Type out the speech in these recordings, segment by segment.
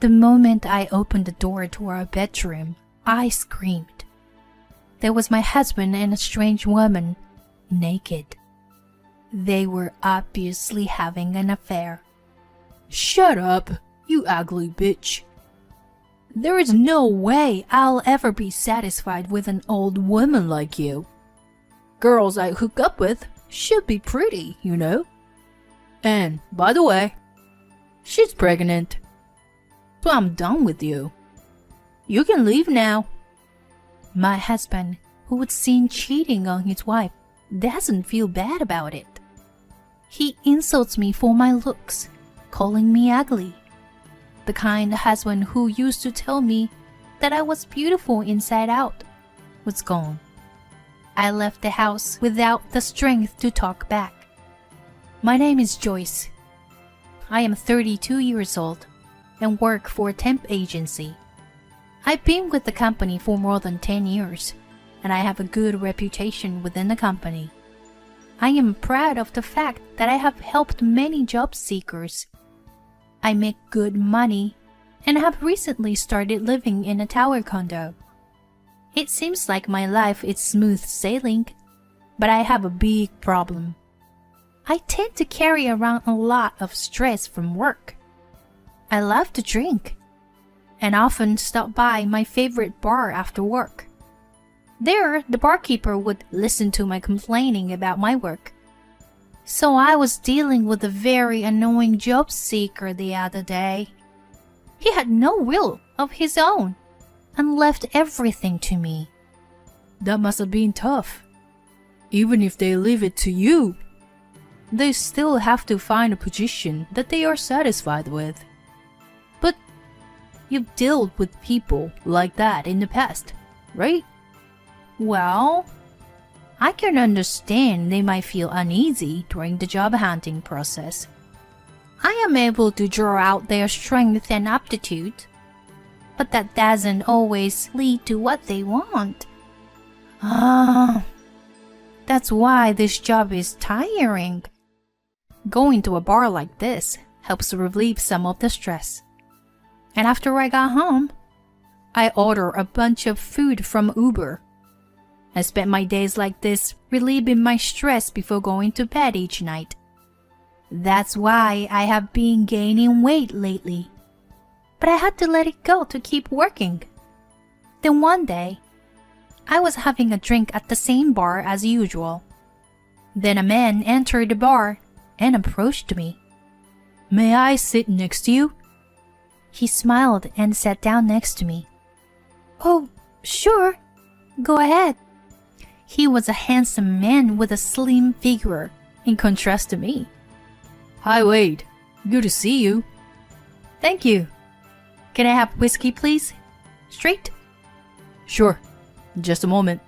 The moment I opened the door to our bedroom, I screamed. There was my husband and a strange woman, naked. They were obviously having an affair. Shut up, you ugly bitch. There is no way I'll ever be satisfied with an old woman like you. Girls I hook up with should be pretty, you know. And, by the way, she's pregnant. So I'm done with you. You can leave now. My husband, who was seen cheating on his wife, doesn't feel bad about it. He insults me for my looks, calling me ugly. The kind husband who used to tell me that I was beautiful inside out was gone. I left the house without the strength to talk back. My name is Joyce. I am 32 years old and work for a temp agency. I've been with the company for more than 10 years, and I have a good reputation within the company. I am proud of the fact that I have helped many job seekers. I make good money and have recently started living in a tower condo. It seems like my life is smooth sailing, but I have a big problem. I tend to carry around a lot of stress from work. I love to drink and often stop by my favorite bar after work. There, the barkeeper would listen to my complaining about my work. So I was dealing with a very annoying job seeker the other day. He had no will of his own and left everything to me. That must have been tough. Even if they leave it to you, they still have to find a position that they are satisfied with. But you've dealt with people like that in the past, right? Well, I can understand they might feel uneasy during the job hunting process. I am able to draw out their strength and aptitude, but that doesn't always lead to what they want. That's why this job is tiring. Going to a bar like this helps relieve some of the stress. And after I got home, I order a bunch of food from Uber. I spent my days like this relieving my stress before going to bed each night. That's why I have been gaining weight lately. But I had to let it go to keep working. Then one day, I was having a drink at the same bar as usual. Then a man entered the bar and approached me. May I sit next to you? He smiled and sat down next to me. Oh, sure. Go ahead. He was a handsome man with a slim figure, in contrast to me. Hi, Wade. Good to see you. Thank you. Can I have whiskey, please? Straight? Sure. Just a moment.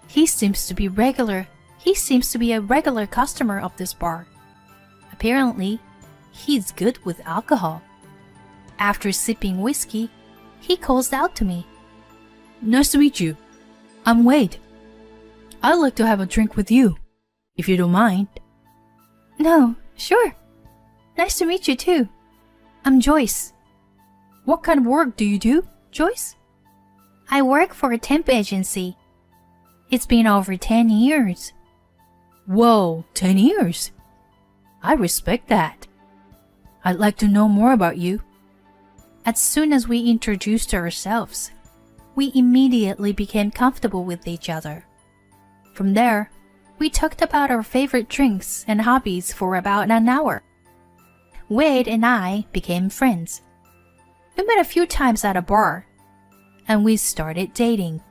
He seems to be a regular customer of this bar. Apparently, he's good with alcohol. After sipping whiskey, he calls out to me. Nice to meet you. I'm Wade. I'd like to have a drink with you, if you don't mind. No, sure. Nice to meet you too. I'm Joyce. What kind of work do you do, Joyce? I work for a temp agency. It's been over 10 years. Whoa, 10 years? I respect that. I'd like to know more about you. As soon as we introduced ourselves, we immediately became comfortable with each other. From there, we talked about our favorite drinks and hobbies for about an hour. Wade and I became friends. We met a few times at a bar, and we started dating.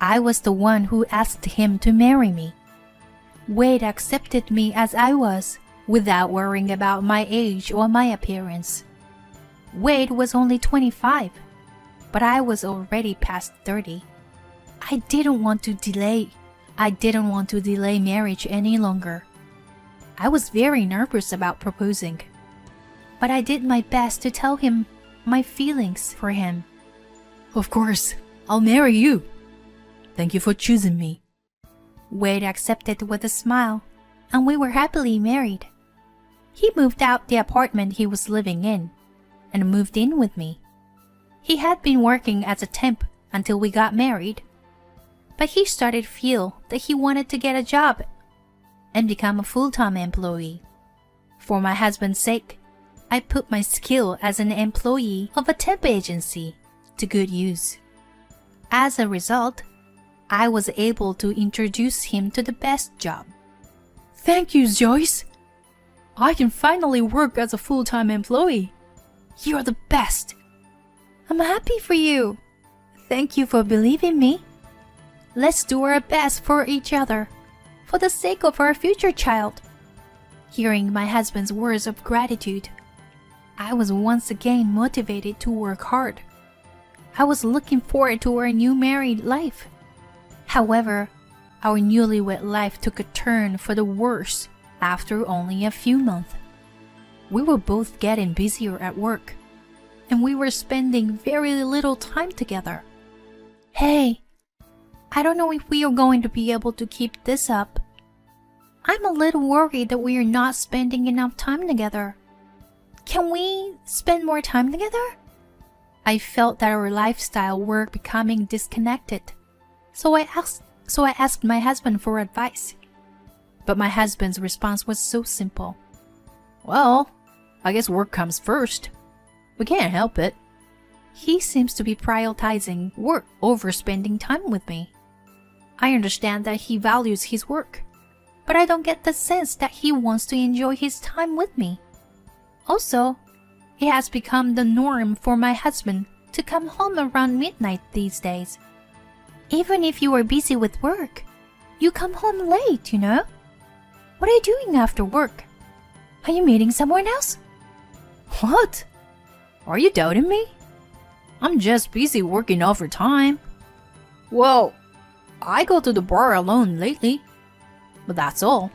I was the one who asked him to marry me. Wade accepted me as I was, without worrying about my age or my appearance. Wade was only 25, but I was already past 30. I didn't want to delay marriage any longer. I was very nervous about proposing, but I did my best to tell him my feelings for him. Of course, I'll marry you. Thank you for choosing me. Wade accepted with a smile, and we were happily married. He moved out the apartment he was living in, and moved in with me. He had been working as a temp until we got married, but he started to feel that he wanted to get a job and become a full-time employee. For my husband's sake, I put my skill as an employee of a temp agency to good use. As a result, I was able to introduce him to the best job. Thank you, Joyce. I can finally work as a full-time employee. You're the best. I'm happy for you. Thank you for believing me. Let's do our best for each other, for the sake of our future child. Hearing my husband's words of gratitude, I was once again motivated to work hard. I was looking forward to our new married life. However, our newlywed life took a turn for the worse after only a few months. We were both getting busier at work, and we were spending very little time together. Hey, I don't know if we are going to be able to keep this up. I'm a little worried that we are not spending enough time together. Can we spend more time together? I felt that our lifestyle were becoming disconnected, so I asked my husband for advice. But my husband's response was so simple. Well, I guess work comes first. We can't help it. He seems to be prioritizing work over spending time with me. I understand that he values his work, but I don't get the sense that he wants to enjoy his time with me. Also, it has become the norm for my husband to come home around midnight these days. Even if you are busy with work, you come home late, you know? What are you doing after work? Are you meeting someone else? What? Are you doubting me? I'm just busy working overtime. Well, I go to the bar alone lately, but that's all.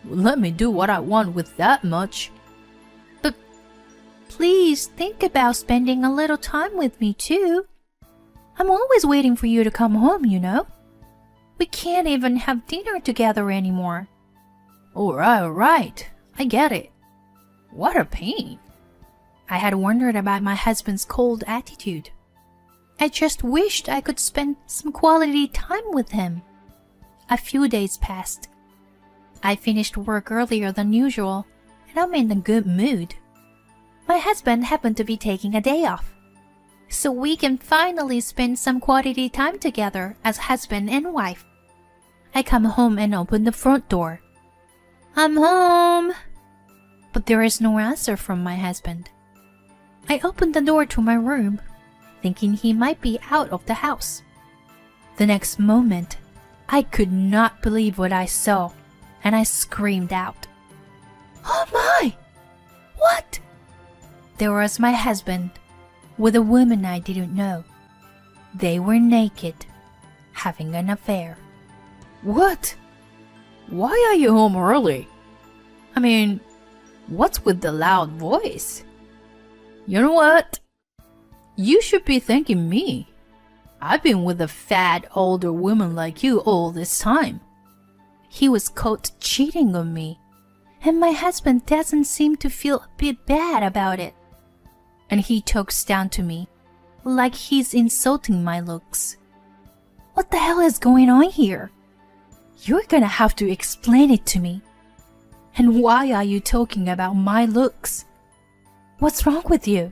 Let me do what I want with that much. But please think about spending a little time with me too. I'm always waiting for you to come home, you know? We can't even have dinner together anymore. All right. I get it. What a pain. I had wondered about my husband's cold attitude. I just wished I could spend some quality time with him. A few days passed. I finished work earlier than usual, and I'm in a good mood. My husband happened to be taking a day off, so we can finally spend some quality time together as husband and wife. I come home and open the front door. I'm home. But there is no answer from my husband. I opened the door to my room, thinking he might be out of the house. The next moment, I could not believe what I saw, and I screamed out. Oh my! What? There was my husband with a woman I didn't know. They were naked, having an affair. What? Why are you home early? I mean, what's with the loud voice? You know what? You should be thanking me. I've been with a fat older woman like you all this time. He was caught cheating on me, and my husband doesn't seem to feel a bit bad about it. And he talks down to me, like he's insulting my looks. What the hell is going on here? You're gonna have to explain it to me. And why are you talking about my looks? What's wrong with you?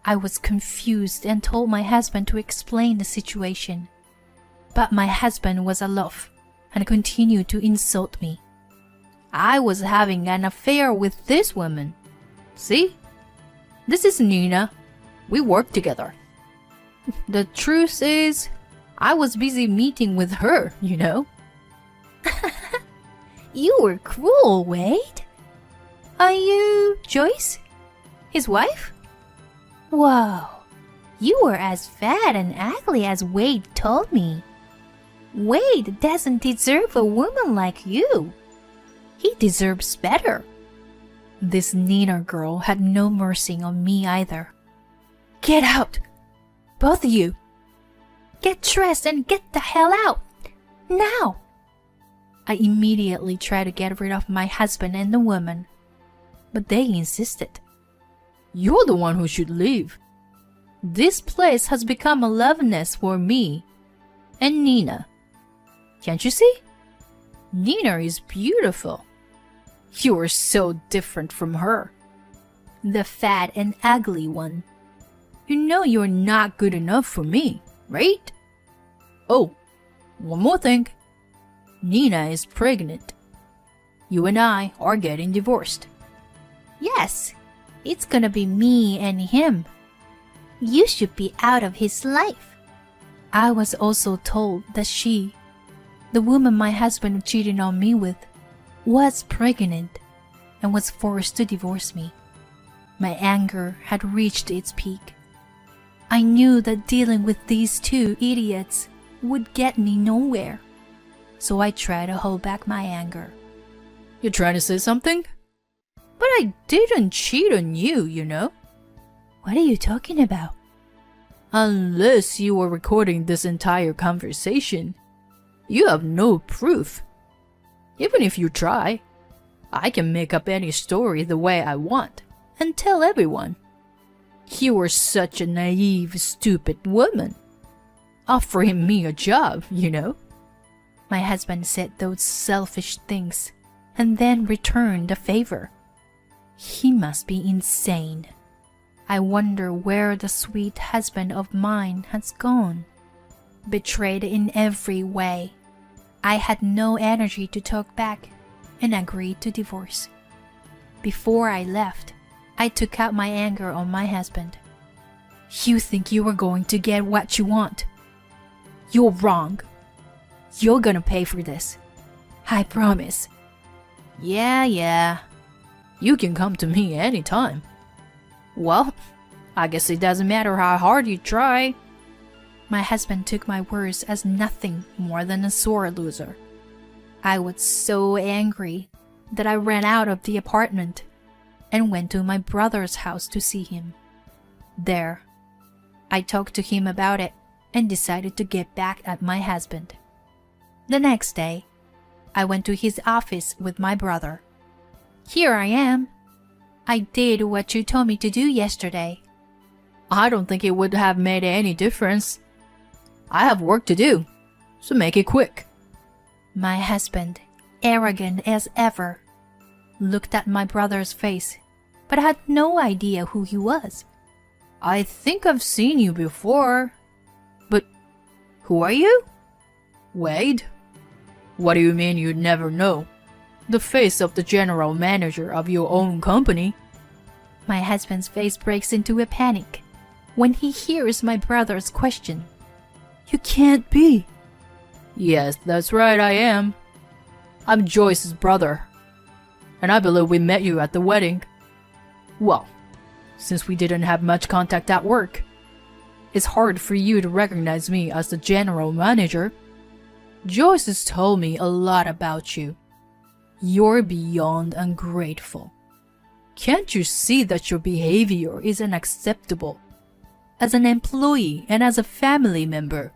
I was confused and told my husband to explain the situation. But my husband was aloof and continued to insult me. I was having an affair with this woman. See? This is Nina. We work together. The truth is, I was busy meeting with her, you know. You were cruel, Wade. Are you Joyce, his wife? Whoa, you were as fat and ugly as Wade told me. Wade doesn't deserve a woman like you. He deserves better. This Nina girl had no mercy on me either. Get out, both of you. Get dressed and get the hell out, now. I immediately tried to get rid of my husband and the woman, but they insisted. You're the one who should leave. This place has become a love nest for me and Nina. Can't you see? Nina is beautiful. You are so different from her. The fat and ugly one. You know you're not good enough for me, right? Oh, one more thing. Nina is pregnant. You and I are getting divorced. Yes, it's gonna be me and him. You should be out of his life. I was also told that she, the woman my husband cheated on me with, was pregnant and was forced to divorce me. My anger had reached its peak. I knew that dealing with these two idiots would get me nowhere, so I tried to hold back my anger. You're trying to say something? But I didn't cheat on you, you know. What are you talking about? Unless you were recording this entire conversation, you have no proof. Even if you try, I can make up any story the way I want and tell everyone. You are such a naive, stupid woman. Offering me a job, you know. My husband said those selfish things and then returned the favor. He must be insane. I wonder where the sweet husband of mine has gone. Betrayed in every way, I had no energy to talk back and agreed to divorce. Before I left, I took out my anger on my husband. You think you are going to get what you want? You're wrong. You're gonna pay for this. I promise. Yeah. You can come to me anytime. Well, I guess it doesn't matter how hard you try. My husband took my words as nothing more than a sore loser. I was so angry that I ran out of the apartment and went to my brother's house to see him. There, I talked to him about it and decided to get back at my husband. The next day, I went to his office with my brother. Here I am. I did what you told me to do yesterday. I don't think it would have made any difference. I have work to do, so make it quick. My husband, arrogant as ever, looked at my brother's face, but had no idea who he was. I think I've seen you before. But who are you? Wade? What do you mean you'd never know? The face of the general manager of your own company. My husband's face breaks into a panic when he hears my brother's question. You can't be. Yes, that's right, I am. I'm Joyce's brother. And I believe we met you at the wedding. Well, since we didn't have much contact at work, it's hard for you to recognize me as the general manager. Joyce has told me a lot about you. You're beyond ungrateful. Can't you see that your behavior is unacceptable? As an employee and as a family member,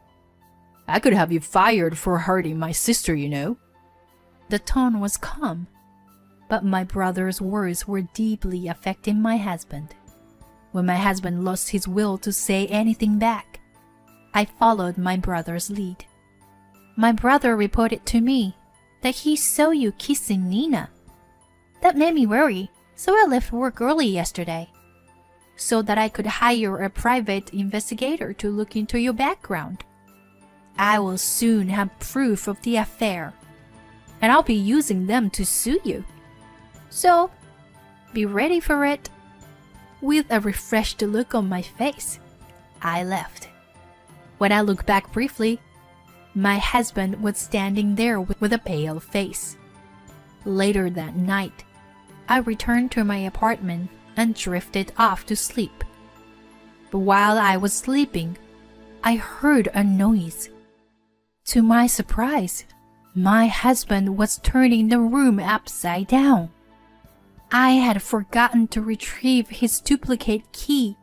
I could have you fired for hurting my sister, you know. The tone was calm, but my brother's words were deeply affecting my husband. When my husband lost his will to say anything back, I followed my brother's lead. My brother reported to me that he saw you kissing Nina. That made me worry, so I left work early yesterday, so that I could hire a private investigator to look into your background. I will soon have proof of the affair, and I'll be using them to sue you. So, be ready for it. With a refreshed look on my face, I left. When I looked back briefly, my husband was standing there with a pale face. Later that night, I returned to my apartment and drifted off to sleep. But while I was sleeping, I heard a noise. To my surprise, my husband was turning the room upside down. I had forgotten to retrieve his duplicate key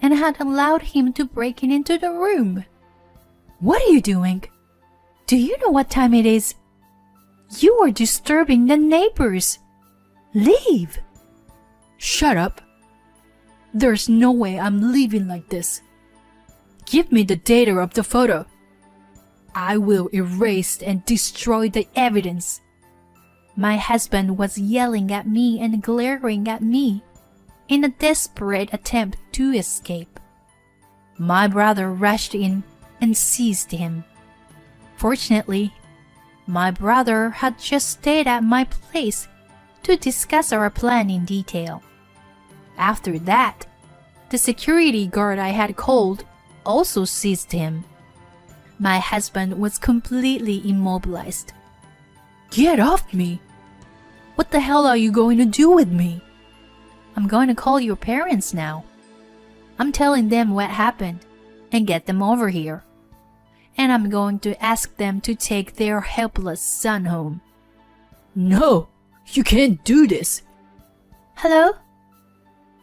and had allowed him to break into the room. What are you doing? Do you know what time it is? You are disturbing the neighbors. Leave. Shut up. There's no way I'm leaving like this. Give me the data of the photo. I will erase and destroy the evidence. My husband was yelling at me and glaring at me in a desperate attempt to escape. My brother rushed in and seized him. Fortunately, my brother had just stayed at my place to discuss our plan in detail. After that, the security guard I had called also seized him. My husband was completely immobilized. Get off me! What the hell are you going to do with me? I'm going to call your parents now. I'm telling them what happened and get them over here. And I'm going to ask them to take their helpless son home. No, you can't do this. Hello?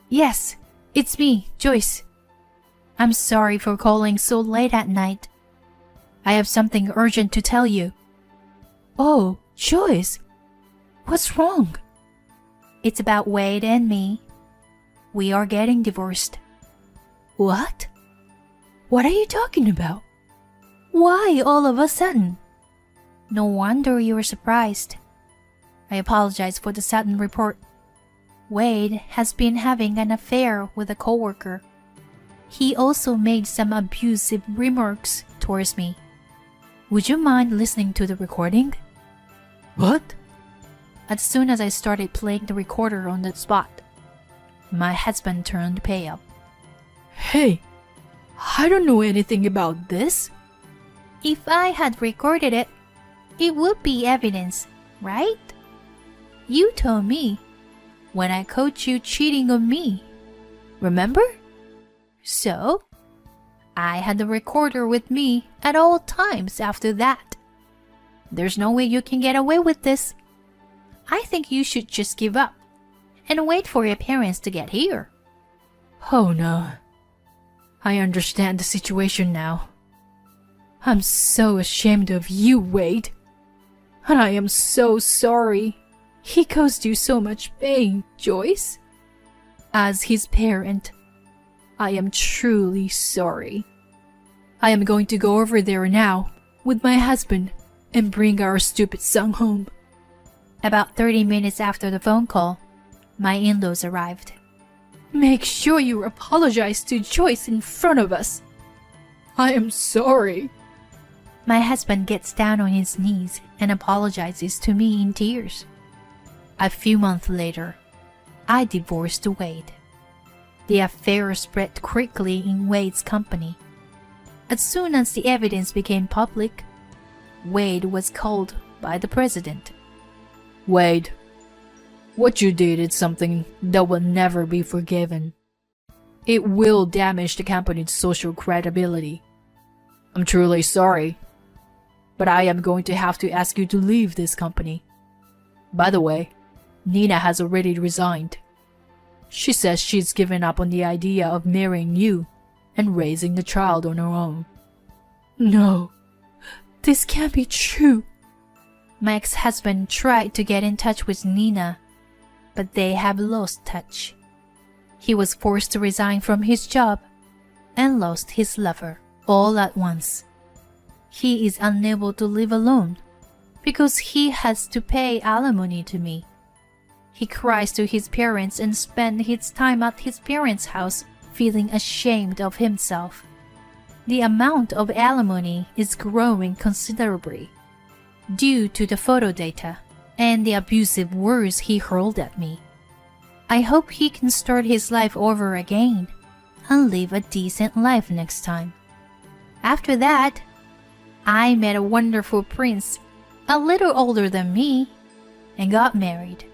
Yes, it's me, Joyce. I'm sorry for calling so late at night. I have something urgent to tell you. Oh, Joyce, what's wrong? It's about Wade and me. We are getting divorced. What? What are you talking about? Why all of a sudden? No wonder you were surprised. I apologize for the sudden report. Wade has been having an affair with a coworker. He also made some abusive remarks towards me. Would you mind listening to the recording? What? As soon as I started playing the recorder on the spot, my husband turned pale. Hey, I don't know anything about this. If I had recorded it, it would be evidence, right? You told me when I caught you cheating on me. Remember? So, I had the recorder with me at all times after that. There's no way you can get away with this. I think you should just give up and wait for your parents to get here. Oh no. I understand the situation now. I'm so ashamed of you, Wade. And I am so sorry. He caused you so much pain, Joyce. As his parent, I am truly sorry. I am going to go over there now with my husband and bring our stupid son home. About 30 minutes after the phone call, my in-laws arrived. Make sure you apologize to Joyce in front of us. I am sorry. My husband gets down on his knees and apologizes to me in tears. A few months later, I divorced Wade. The affair spread quickly in Wade's company. As soon as the evidence became public, Wade was called by the president. Wade, what you did is something that will never be forgiven. It will damage the company's social credibility. I'm truly sorry, but I am going to have to ask you to leave this company. By the way, Nina has already resigned. She says she's given up on the idea of marrying you and raising a child on her own. No, this can't be true. My ex-husband tried to get in touch with Nina, but they have lost touch. He was forced to resign from his job and lost his lover all at once. He is unable to live alone because he has to pay alimony to me. He cries to his parents and spends his time at his parents' house feeling ashamed of himself. The amount of alimony is growing considerably due to the photo data and the abusive words he hurled at me. I hope he can start his life over again and live a decent life next time. After that, I met a wonderful prince, a little older than me, and got married.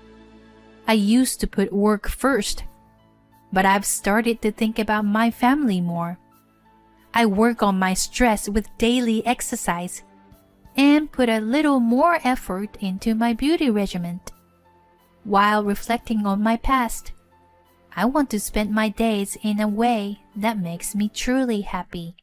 I used to put work first, but I've started to think about my family more. I work on my stress with daily exercise and put a little more effort into my beauty regimen. While reflecting on my past, I want to spend my days in a way that makes me truly happy.